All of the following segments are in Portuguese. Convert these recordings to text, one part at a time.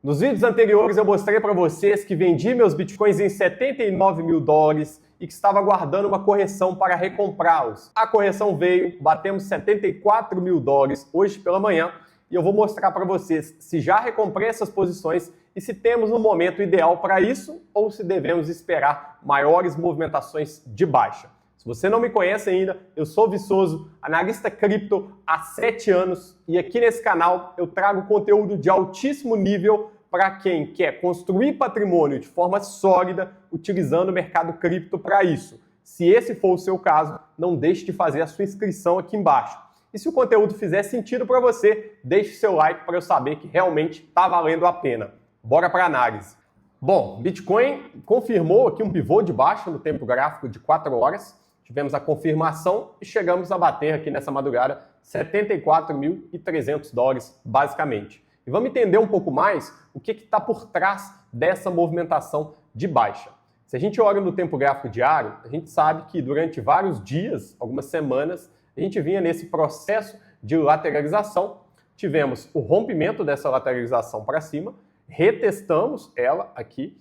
Nos vídeos anteriores eu mostrei para vocês que vendi meus bitcoins em 79 mil dólares e que estava aguardando uma correção para recomprá-los. A correção veio, batemos 74 mil dólares hoje pela manhã e eu vou mostrar para vocês se já recomprei essas posições e se temos um momento ideal para isso ou se devemos esperar maiores movimentações de baixa. Se você não me conhece ainda, eu sou Viçoso, analista cripto há 7 anos e aqui nesse canal eu trago conteúdo de altíssimo nível para quem quer construir patrimônio de forma sólida utilizando o mercado cripto para isso. Se esse for o seu caso, não deixe de fazer a sua inscrição aqui embaixo. E se o conteúdo fizer sentido para você, deixe seu like para eu saber que realmente está valendo a pena. Bora para a análise. Bom, Bitcoin confirmou aqui um pivô de baixa no tempo gráfico de 4 horas. Tivemos a confirmação e chegamos a bater aqui nessa madrugada 74.300 dólares, basicamente. E vamos entender um pouco mais o que está por trás dessa movimentação de baixa. Se a gente olha no tempo gráfico diário, a gente sabe que durante vários dias, algumas semanas, a gente vinha nesse processo de lateralização. Tivemos o rompimento dessa lateralização para cima, retestamos ela aqui,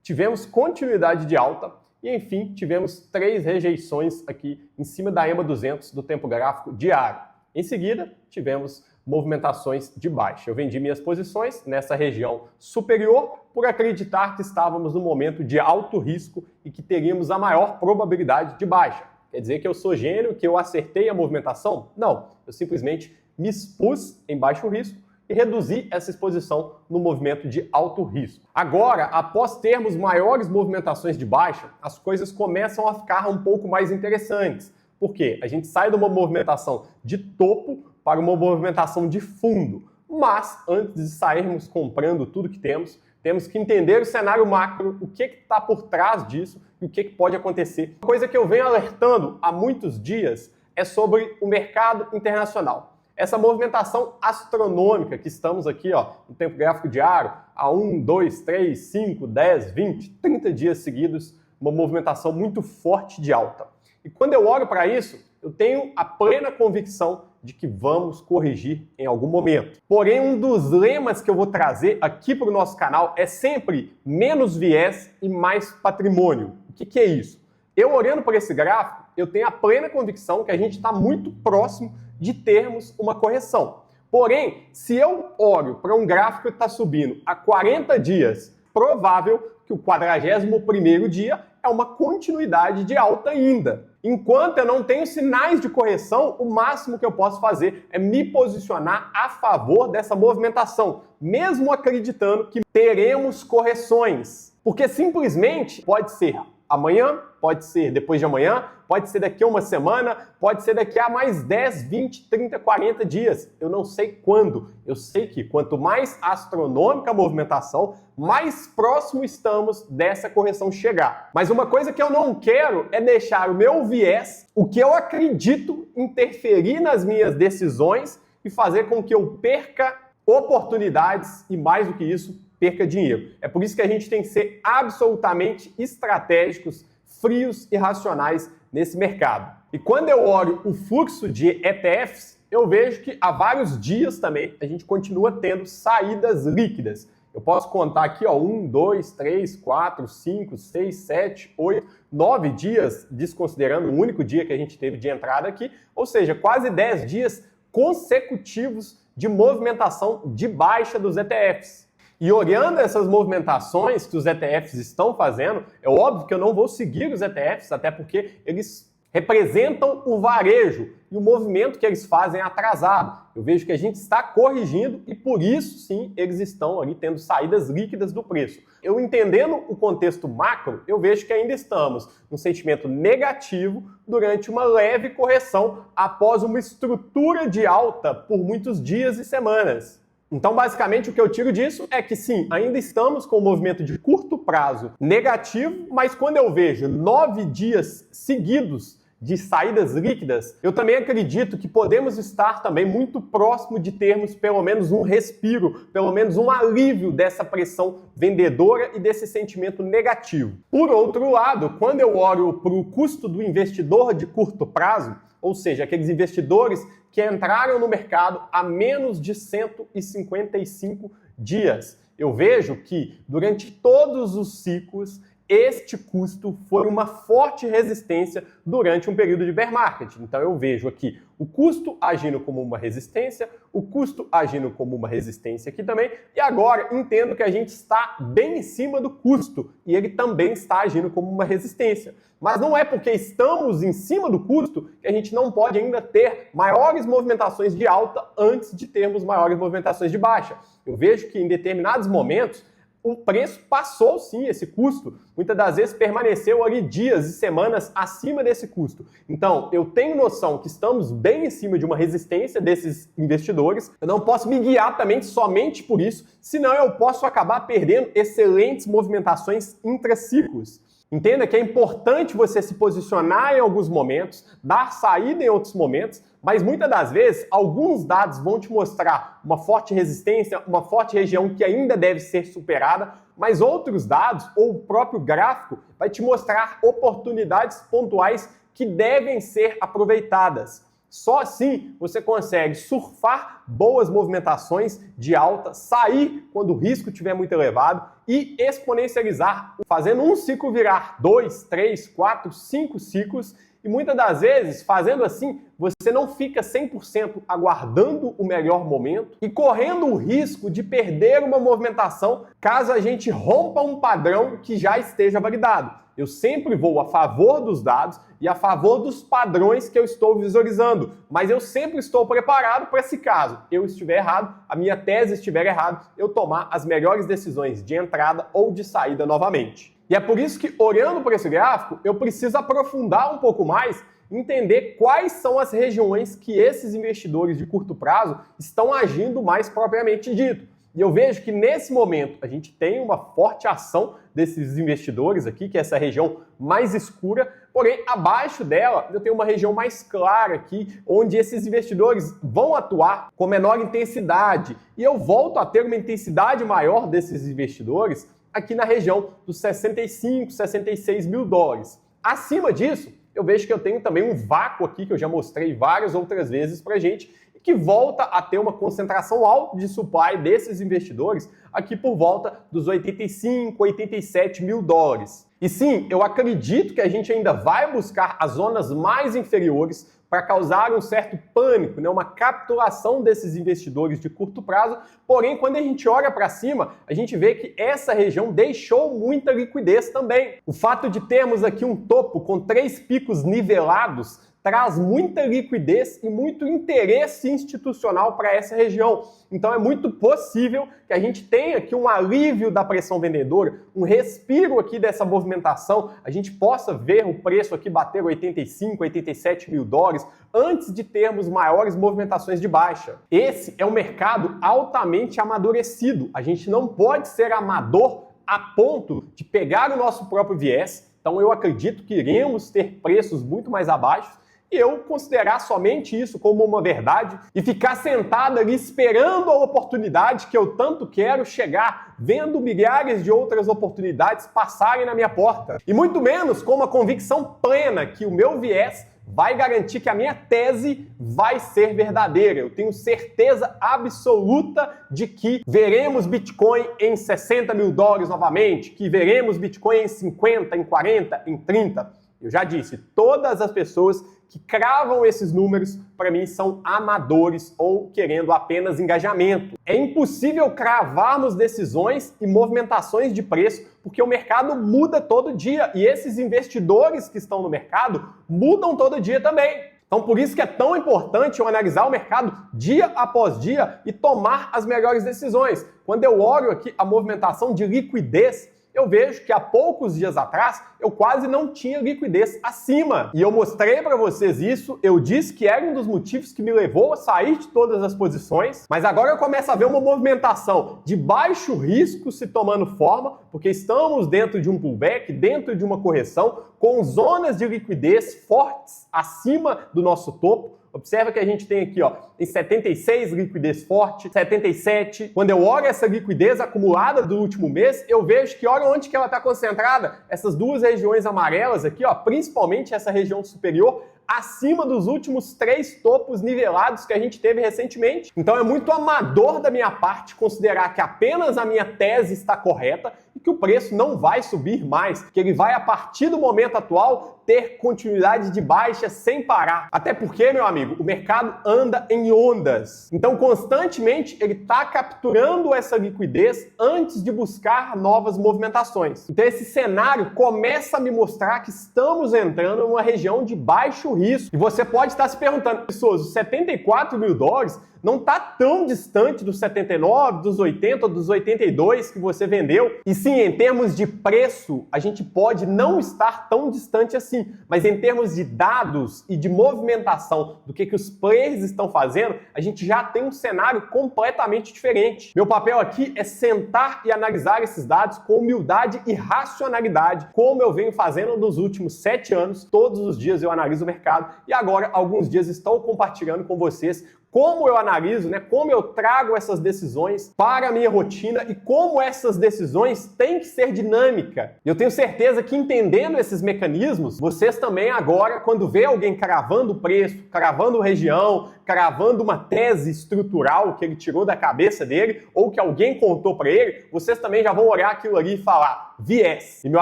tivemos continuidade de alta, e, enfim, tivemos 3 rejeições aqui em cima da EMA 200 do tempo gráfico diário. Em seguida, tivemos movimentações de baixa. Eu vendi minhas posições nessa região superior por acreditar que estávamos no momento de alto risco e que teríamos a maior probabilidade de baixa. Quer dizer que eu sou gênio, que eu acertei a movimentação? Não, eu simplesmente me expus em baixo risco e reduzir essa exposição no movimento de alto risco. Agora, após termos maiores movimentações de baixa, as coisas começam a ficar um pouco mais interessantes. Por quê? A gente sai de uma movimentação de topo para uma movimentação de fundo. Mas, antes de sairmos comprando tudo que temos, temos que entender o cenário macro, o que está por trás disso e o que pode acontecer. Uma coisa que eu venho alertando há muitos dias é sobre o mercado internacional. Essa movimentação astronômica que estamos aqui no tempo gráfico diário, há 1, 2, 3, 5, 10, 20, 30 dias seguidos, uma movimentação muito forte de alta. E quando eu olho para isso, eu tenho a plena convicção de que vamos corrigir em algum momento. Porém, um dos lemas que eu vou trazer aqui para o nosso canal é sempre menos viés e mais patrimônio. O que é isso? Eu olhando para esse gráfico, eu tenho a plena convicção que a gente está muito próximo de termos uma correção. Porém, se eu olho para um gráfico que está subindo há 40 dias, provável que o 41º dia é uma continuidade de alta ainda. Enquanto eu não tenho sinais de correção, o máximo que eu posso fazer é me posicionar a favor dessa movimentação, mesmo acreditando que teremos correções. Porque simplesmente pode ser amanhã, pode ser depois de amanhã, pode ser daqui a uma semana, pode ser daqui a mais 10, 20, 30, 40 dias. Eu não sei quando. Eu sei que quanto mais astronômica a movimentação, mais próximo estamos dessa correção chegar. Mas uma coisa que eu não quero é deixar o meu viés, o que eu acredito, interferir nas minhas decisões e fazer com que eu perca oportunidades e, mais do que isso, perca dinheiro. É por isso que a gente tem que ser absolutamente estratégicos, frios e racionais nesse mercado. E quando eu olho o fluxo de ETFs, eu vejo que há vários dias também a gente continua tendo saídas líquidas. Eu posso contar aqui, 1, 2, 3, 4, 5, 6, 7, 8, 9 dias, desconsiderando o único dia que a gente teve de entrada aqui, ou seja, quase 10 dias consecutivos de movimentação de baixa dos ETFs. E olhando essas movimentações que os ETFs estão fazendo, é óbvio que eu não vou seguir os ETFs, até porque eles representam o varejo e o movimento que eles fazem é atrasado. Eu vejo que a gente está corrigindo e por isso, sim, eles estão ali tendo saídas líquidas do preço. Eu entendendo o contexto macro, eu vejo que ainda estamos num sentimento negativo durante uma leve correção após uma estrutura de alta por muitos dias e semanas. Então, basicamente, o que eu tiro disso é que sim, ainda estamos com um movimento de curto prazo negativo, mas quando eu vejo 9 dias seguidos de saídas líquidas, eu também acredito que podemos estar também muito próximo de termos pelo menos um respiro, pelo menos um alívio dessa pressão vendedora e desse sentimento negativo. Por outro lado, quando eu olho para o custo do investidor de curto prazo, ou seja, aqueles investidores que entraram no mercado há menos de 155 dias, Eu vejo que durante todos os ciclos este custo foi uma forte resistência durante um período de bear market. Então eu vejo aqui o custo agindo como uma resistência, o custo agindo como uma resistência aqui também, e agora entendo que a gente está bem em cima do custo e ele também está agindo como uma resistência. Mas não é porque estamos em cima do custo que a gente não pode ainda ter maiores movimentações de alta antes de termos maiores movimentações de baixa. Eu vejo que em determinados momentos o preço passou sim esse custo, muitas das vezes permaneceu ali dias e semanas acima desse custo. Então, eu tenho noção que estamos bem em cima de uma resistência desses investidores, eu não posso me guiar também somente por isso, senão eu posso acabar perdendo excelentes movimentações intraciclos. Entenda que é importante você se posicionar em alguns momentos, dar saída em outros momentos, mas muitas das vezes alguns dados vão te mostrar uma forte resistência, uma forte região que ainda deve ser superada, mas outros dados ou o próprio gráfico vai te mostrar oportunidades pontuais que devem ser aproveitadas. Só assim você consegue surfar boas movimentações de alta, sair quando o risco estiver muito elevado e exponencializar, fazendo um ciclo virar 2, 3, 4, 5 ciclos. E muitas das vezes, fazendo assim, você não fica 100% aguardando o melhor momento e correndo o risco de perder uma movimentação caso a gente rompa um padrão que já esteja validado. Eu sempre vou a favor dos dados e a favor dos padrões que eu estou visualizando, mas eu sempre estou preparado para, se caso eu estiver errado, a minha tese estiver errada, eu tomar as melhores decisões de entrada ou de saída novamente. E é por isso que, olhando para esse gráfico, eu preciso aprofundar um pouco mais, entender quais são as regiões que esses investidores de curto prazo estão agindo mais propriamente dito. E eu vejo que nesse momento a gente tem uma forte ação desses investidores aqui, que é essa região mais escura, porém abaixo dela eu tenho uma região mais clara aqui, onde esses investidores vão atuar com menor intensidade. E eu volto a ter uma intensidade maior desses investidores aqui na região dos 65, 66 mil dólares. Acima disso, eu vejo que eu tenho também um vácuo aqui, que eu já mostrei várias outras vezes pra gente, que volta a ter uma concentração alta de supply desses investidores aqui por volta dos 85, 87 mil dólares. E sim, eu acredito que a gente ainda vai buscar as zonas mais inferiores para causar um certo pânico, uma capitulação desses investidores de curto prazo. Porém, quando a gente olha para cima, a gente vê que essa região deixou muita liquidez também. O fato de termos aqui um topo com 3 picos nivelados traz muita liquidez e muito interesse institucional para essa região. Então é muito possível que a gente tenha aqui um alívio da pressão vendedora, um respiro aqui dessa movimentação, a gente possa ver o preço aqui bater 85, 87 mil dólares antes de termos maiores movimentações de baixa. Esse é um mercado altamente amadurecido. A gente não pode ser amador a ponto de pegar o nosso próprio viés. Então eu acredito que iremos ter preços muito mais abaixo e eu considerar somente isso como uma verdade e ficar sentado ali esperando a oportunidade que eu tanto quero chegar, vendo milhares de outras oportunidades passarem na minha porta. E muito menos com uma convicção plena que o meu viés vai garantir que a minha tese vai ser verdadeira. Eu tenho certeza absoluta de que veremos Bitcoin em 60 mil dólares novamente, que veremos Bitcoin em 50, em 40, em 30. Eu já disse, todas as pessoas que cravam esses números, para mim, são amadores ou querendo apenas engajamento. É impossível cravarmos decisões e movimentações de preço, porque o mercado muda todo dia e esses investidores que estão no mercado mudam todo dia também. Então, por isso que é tão importante eu analisar o mercado dia após dia e tomar as melhores decisões. Quando eu olho aqui a movimentação de liquidez, eu vejo que há poucos dias atrás eu quase não tinha liquidez acima. E eu mostrei para vocês isso, eu disse que era um dos motivos que me levou a sair de todas as posições, mas agora eu começo a ver uma movimentação de baixo risco se tomando forma, porque estamos dentro de um pullback, dentro de uma correção, com zonas de liquidez fortes acima do nosso topo. Observa que a gente tem aqui, em 76 liquidez forte, 77. Quando eu olho essa liquidez acumulada do último mês, eu vejo que olha onde que ela está concentrada. Essas duas regiões amarelas aqui, principalmente essa região superior, acima dos últimos 3 topos nivelados que a gente teve recentemente. Então é muito amador da minha parte considerar que apenas a minha tese está correta e que o preço não vai subir mais, que ele vai, a partir do momento atual, ter continuidade de baixa sem parar. Até porque, meu amigo, o mercado anda em ondas. Então, constantemente, ele está capturando essa liquidez antes de buscar novas movimentações. Então, esse cenário começa a me mostrar que estamos entrando em uma região de baixo risco. E você pode estar se perguntando, pessoas, os 74 mil dólares não está tão distante dos 79, dos 80, dos 82 que você vendeu. E sim, em termos de preço, a gente pode não estar tão distante assim. Mas em termos de dados e de movimentação do que os players estão fazendo, a gente já tem um cenário completamente diferente. Meu papel aqui é sentar e analisar esses dados com humildade e racionalidade, como eu venho fazendo nos últimos 7 anos. Todos os dias eu analiso o mercado e agora, alguns dias, estou compartilhando com vocês como eu analiso, como eu trago essas decisões para a minha rotina e como essas decisões têm que ser dinâmicas. Eu tenho certeza que, entendendo esses mecanismos, vocês também agora, quando vê alguém cravando o preço, cravando região, cravando uma tese estrutural que ele tirou da cabeça dele ou que alguém contou para ele, vocês também já vão olhar aquilo ali e falar viés. E, meu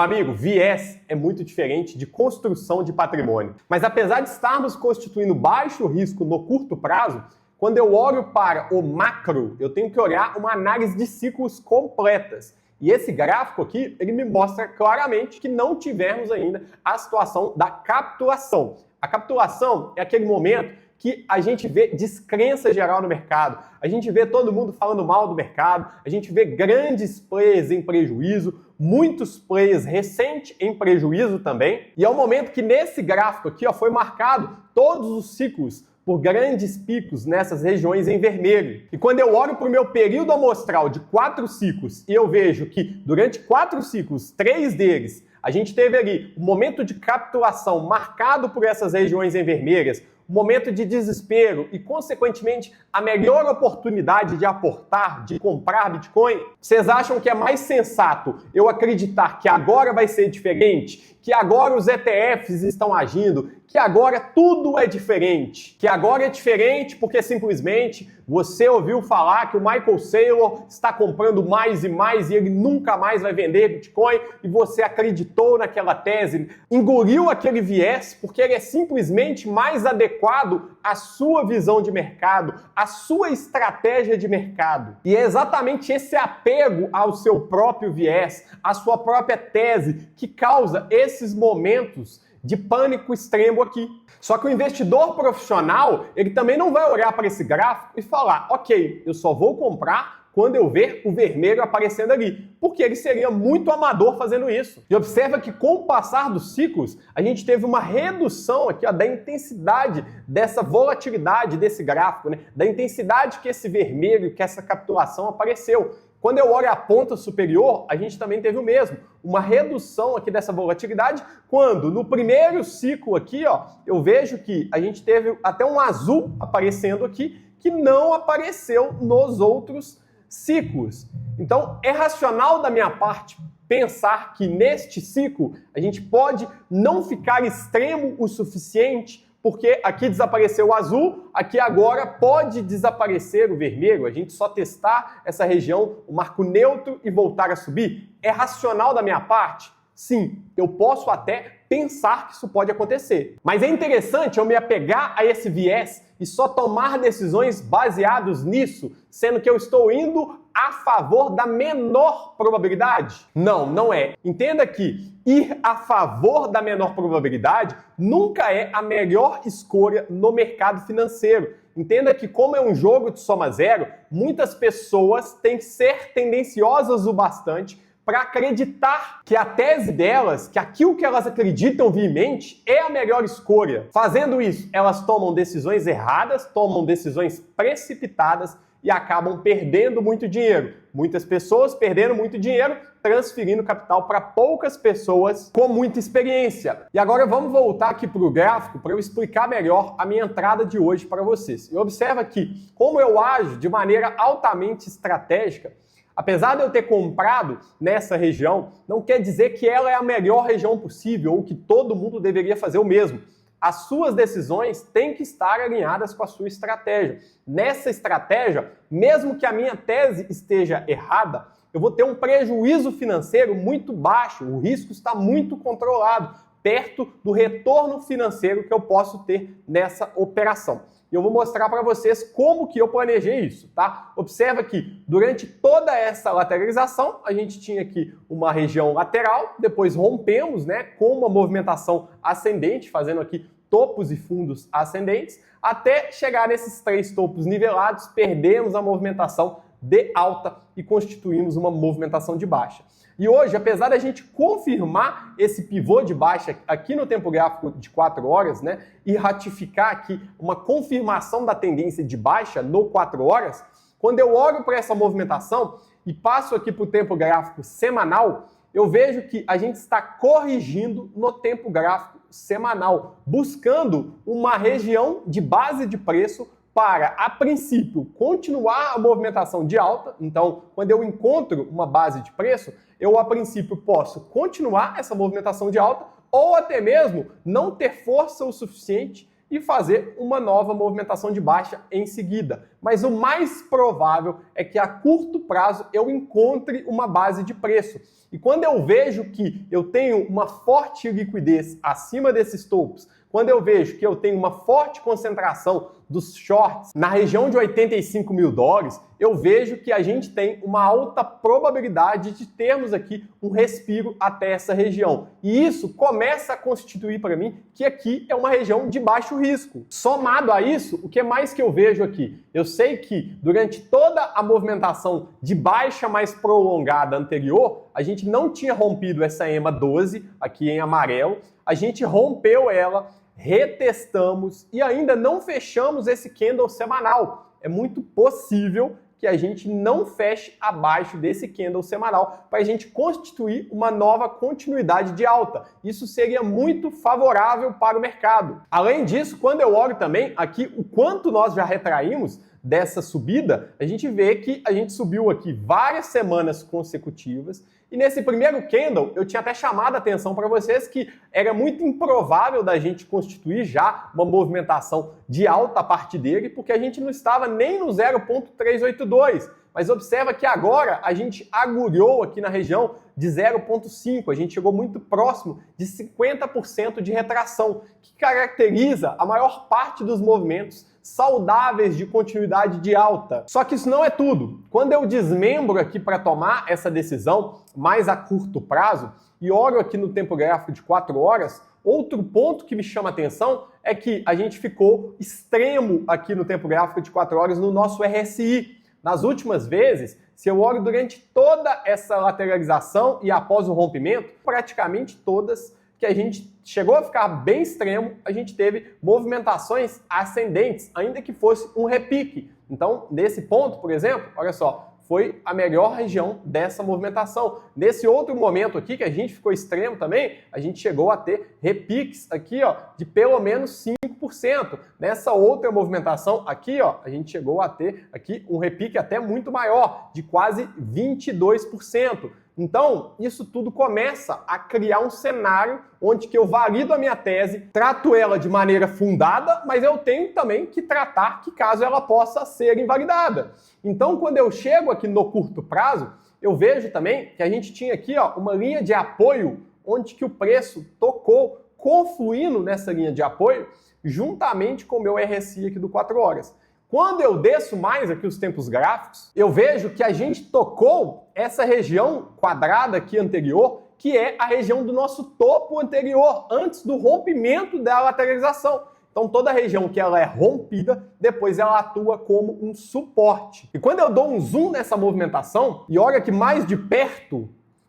amigo, viés é muito diferente de construção de patrimônio. Mas apesar de estarmos constituindo baixo risco no curto prazo, quando eu olho para o macro, eu tenho que olhar uma análise de ciclos completas. E esse gráfico aqui, ele me mostra claramente que não tivemos ainda a situação da capitulação. A capitulação é aquele momento que a gente vê descrença geral no mercado, a gente vê todo mundo falando mal do mercado, a gente vê grandes players em prejuízo, muitos players recentes em prejuízo também. E é o momento que nesse gráfico aqui foi marcado todos os ciclos por grandes picos nessas regiões em vermelho. E quando eu olho para o meu período amostral de 4 ciclos e eu vejo que durante 4 ciclos, 3 deles, a gente teve ali um momento de capitulação marcado por essas regiões em vermelhas, um momento de desespero e, consequentemente, a melhor oportunidade de aportar, de comprar Bitcoin, vocês acham que é mais sensato eu acreditar que agora vai ser diferente, que agora os ETFs estão agindo, que agora tudo é diferente, que agora é diferente porque simplesmente você ouviu falar que o Michael Saylor está comprando mais e mais e ele nunca mais vai vender Bitcoin e você acreditou naquela tese, engoliu aquele viés porque ele é simplesmente mais adequado à sua visão de mercado, à sua estratégia de mercado. E é exatamente esse apego ao seu próprio viés, à sua própria tese, que causa esses momentos de pânico extremo aqui. Só que o investidor profissional, ele também não vai olhar para esse gráfico e falar, ok, eu só vou comprar quando eu ver o vermelho aparecendo ali, porque ele seria muito amador fazendo isso. E observa que com o passar dos ciclos, a gente teve uma redução aqui da intensidade dessa volatilidade desse gráfico, da intensidade que esse vermelho, que essa capitulação apareceu. Quando eu olho a ponta superior, a gente também teve o mesmo, uma redução aqui dessa volatilidade, quando no primeiro ciclo aqui, eu vejo que a gente teve até um azul aparecendo aqui, que não apareceu nos outros ciclos. Então, é racional da minha parte pensar que neste ciclo a gente pode não ficar extremo o suficiente, porque aqui desapareceu o azul, aqui agora pode desaparecer o vermelho, a gente só testar essa região, o marco neutro e voltar a subir. É racional da minha parte? Sim, eu posso até pensar que isso pode acontecer. Mas é interessante eu me apegar a esse viés e só tomar decisões baseadas nisso, sendo que eu estou indo a favor da menor probabilidade? Não, não é. Entenda que ir a favor da menor probabilidade nunca é a melhor escolha no mercado financeiro. Entenda que, como é um jogo de soma zero, muitas pessoas têm que ser tendenciosas o bastante para acreditar que a tese delas, que aquilo que elas acreditam viamente é a melhor escolha. Fazendo isso, elas tomam decisões erradas, tomam decisões precipitadas e acabam perdendo muito dinheiro. Muitas pessoas perdendo muito dinheiro, transferindo capital para poucas pessoas com muita experiência. E agora vamos voltar aqui para o gráfico para eu explicar melhor a minha entrada de hoje para vocês. E observa aqui como eu ajo de maneira altamente estratégica. Apesar de eu ter comprado nessa região, não quer dizer que ela é a melhor região possível ou que todo mundo deveria fazer o mesmo. as suas decisões têm que estar alinhadas com a sua estratégia. Nessa estratégia, mesmo que a minha tese esteja errada, eu vou ter um prejuízo financeiro muito baixo, o risco está muito controlado, perto do retorno financeiro que eu posso ter nessa operação. E eu vou mostrar para vocês como que eu planejei isso, tá? Observa que durante toda essa lateralização, a gente tinha aqui uma região lateral, depois rompemos, né, com uma movimentação ascendente, fazendo aqui topos e fundos ascendentes, até chegar nesses 3 topos nivelados, perdemos a movimentação de alta e constituímos uma movimentação de baixa. E hoje, apesar da gente confirmar esse pivô de baixa aqui no tempo gráfico de 4 horas, né, e ratificar aqui uma confirmação da tendência de baixa no 4 horas, quando eu olho para essa movimentação e passo aqui para o tempo gráfico semanal, eu vejo que a gente está corrigindo no tempo gráfico semanal, buscando uma região de base de preço para, a princípio, continuar a movimentação de alta. Então, quando eu encontro uma base de preço, eu, a princípio, posso continuar essa movimentação de alta ou até mesmo não ter força o suficiente e fazer uma nova movimentação de baixa em seguida. Mas o mais provável é que a curto prazo eu encontre uma base de preço. E quando eu vejo que eu tenho uma forte liquidez acima desses topos, quando eu vejo que eu tenho uma forte concentração dos shorts na região de 85 mil dólares, eu vejo que a gente tem uma alta probabilidade de termos aqui um respiro até essa região. E isso começa a constituir para mim que aqui é uma região de baixo risco. Somado a isso, o que mais que eu vejo aqui? Eu sei que durante toda a movimentação de baixa mais prolongada anterior, a gente não tinha rompido essa EMA 12 aqui em amarelo, a gente rompeu ela, retestamos e ainda não fechamos esse candle semanal. É muito possível que a gente não feche abaixo desse candle semanal para a gente constituir uma nova continuidade de alta. Isso seria muito favorável para o mercado. Além disso, quando eu olho também aqui o quanto nós já retraímos dessa subida, a gente vê que a gente subiu aqui várias semanas consecutivas. E nesse primeiro candle, eu tinha até chamado a atenção para vocês que era muito improvável da gente constituir já uma movimentação de alta a partir dele, porque a gente não estava nem no 0,382. Mas observa que agora a gente agulhou aqui na região de 0,5. A gente chegou muito próximo de 50% de retração, que caracteriza a maior parte dos movimentos saudáveis de continuidade de alta. Só que isso não é tudo. Quando eu desmembro aqui para tomar essa decisão mais a curto prazo e olho aqui no tempo gráfico de 4 horas, outro ponto que me chama a atenção é que a gente ficou extremo aqui no tempo gráfico de 4 horas no nosso RSI. Nas últimas vezes, se eu olho durante toda essa lateralização e após o rompimento, praticamente todas que a gente chegou a ficar bem extremo, a gente teve movimentações ascendentes, ainda que fosse um repique. Então, nesse ponto, por exemplo, olha só, foi a melhor região dessa movimentação. Nesse outro momento aqui, que a gente ficou extremo também, a gente chegou a ter repiques aqui, ó, de pelo menos 5%. Nessa outra movimentação aqui, ó, a gente chegou a ter aqui um repique até muito maior, de quase 22%. Então, isso tudo começa a criar um cenário onde que eu valido a minha tese, trato ela de maneira fundada, mas eu tenho também que tratar que caso ela possa ser invalidada. Então, quando eu chego aqui no curto prazo, eu vejo também que a gente tinha aqui, ó, uma linha de apoio onde que o preço tocou, confluindo nessa linha de apoio, juntamente com o meu RSI aqui do 4 horas. Quando eu desço mais aqui os tempos gráficos, eu vejo que a gente tocou essa região quadrada aqui anterior, que é a região do nosso topo anterior, antes do rompimento da lateralização. Então toda região que ela é rompida, depois ela atua como um suporte. E quando eu dou um zoom nessa movimentação, e olha aqui mais de perto,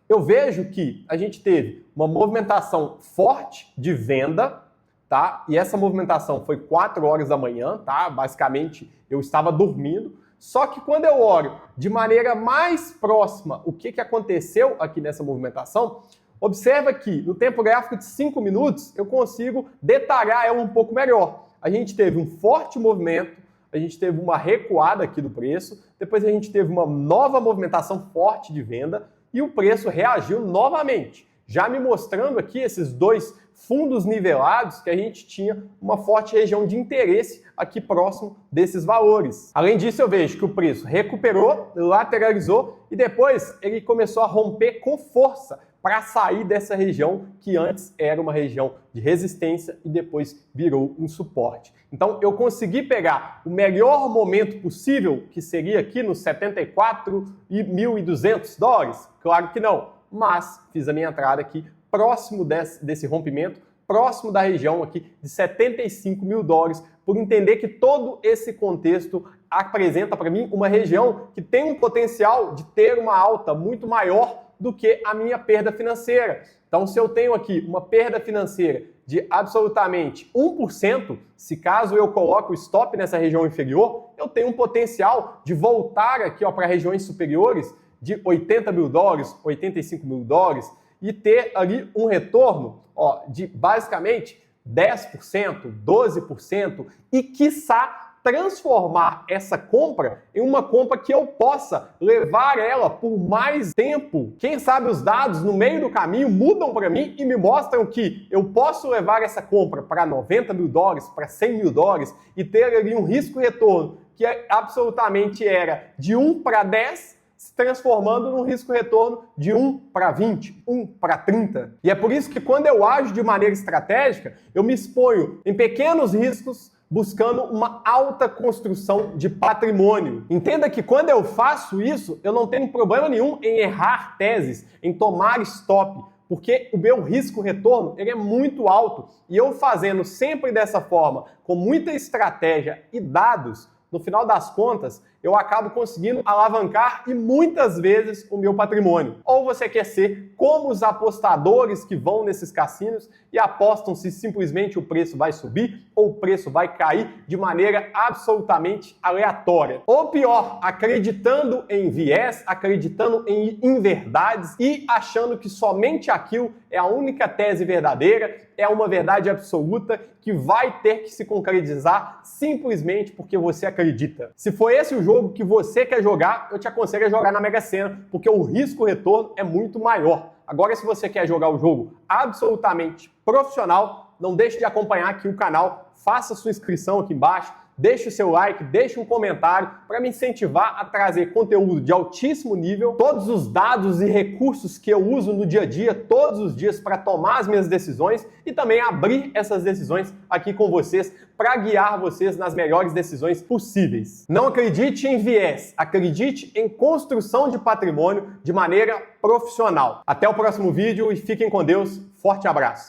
eu vejo que a gente teve uma movimentação forte de venda, tá? E essa movimentação foi 4 horas da manhã, tá? Basicamente, eu estava dormindo. Só que quando eu olho de maneira mais próxima o que aconteceu aqui nessa movimentação, observa que no tempo gráfico de 5 minutos eu consigo detalhar ela um pouco melhor. A gente teve um forte movimento, a gente teve uma recuada aqui do preço, depois a gente teve uma nova movimentação forte de venda e o preço reagiu novamente. já me mostrando aqui esses dois fundos nivelados que a gente tinha uma forte região de interesse aqui próximo desses valores. Além disso, eu vejo que o preço recuperou, lateralizou e depois ele começou a romper com força para sair dessa região que antes era uma região de resistência e depois virou um suporte. Então eu consegui pegar o melhor momento possível, que seria aqui nos 74.200 dólares? Claro que não, mas fiz a minha entrada aqui próximo desse rompimento, próximo da região aqui de 75 mil dólares, por entender que todo esse contexto apresenta para mim uma região que tem um potencial de ter uma alta muito maior do que a minha perda financeira. Então, se eu tenho aqui uma perda financeira de absolutamente 1%, se caso eu coloque o stop nessa região inferior, eu tenho um potencial de voltar aqui para regiões superiores de 80 mil dólares, 85 mil dólares, e ter ali um retorno de basicamente 10%, 12% e, quiçá, transformar essa compra em uma compra que eu possa levar ela por mais tempo. Quem sabe os dados no meio do caminho mudam para mim e me mostram que eu posso levar essa compra para 90 mil dólares, para 100 mil dólares e ter ali um risco-retorno que absolutamente era de 1 para 10, se transformando num risco-retorno de 1 para 20, 1 para 30. E é por isso que quando eu ajo de maneira estratégica, eu me exponho em pequenos riscos, buscando uma alta construção de patrimônio. Entenda que quando eu faço isso, eu não tenho problema nenhum em errar teses, em tomar stop, porque o meu risco-retorno ele é muito alto. E eu fazendo sempre dessa forma, com muita estratégia e dados, no final das contas, eu acabo conseguindo alavancar e muitas vezes o meu patrimônio. Ou você quer ser como os apostadores que vão nesses cassinos e apostam se simplesmente o preço vai subir ou o preço vai cair de maneira absolutamente aleatória. Ou pior, acreditando em viés, acreditando em inverdades e achando que somente aquilo é a única tese verdadeira, é uma verdade absoluta que vai ter que se concretizar simplesmente porque você acredita. Se for esse o jogo que você quer jogar, eu te aconselho a jogar na Mega Sena, porque o risco-retorno é muito maior. Agora, se você quer jogar o jogo absolutamente profissional, não deixe de acompanhar aqui o canal, faça sua inscrição aqui embaixo, deixe o seu like, deixe um comentário para me incentivar a trazer conteúdo de altíssimo nível, todos os dados e recursos que eu uso no dia a dia, todos os dias para tomar as minhas decisões e também abrir essas decisões aqui com vocês para guiar vocês nas melhores decisões possíveis. Não acredite em viés, acredite em construção de patrimônio de maneira profissional. Até o próximo vídeo e fiquem com Deus. Forte abraço!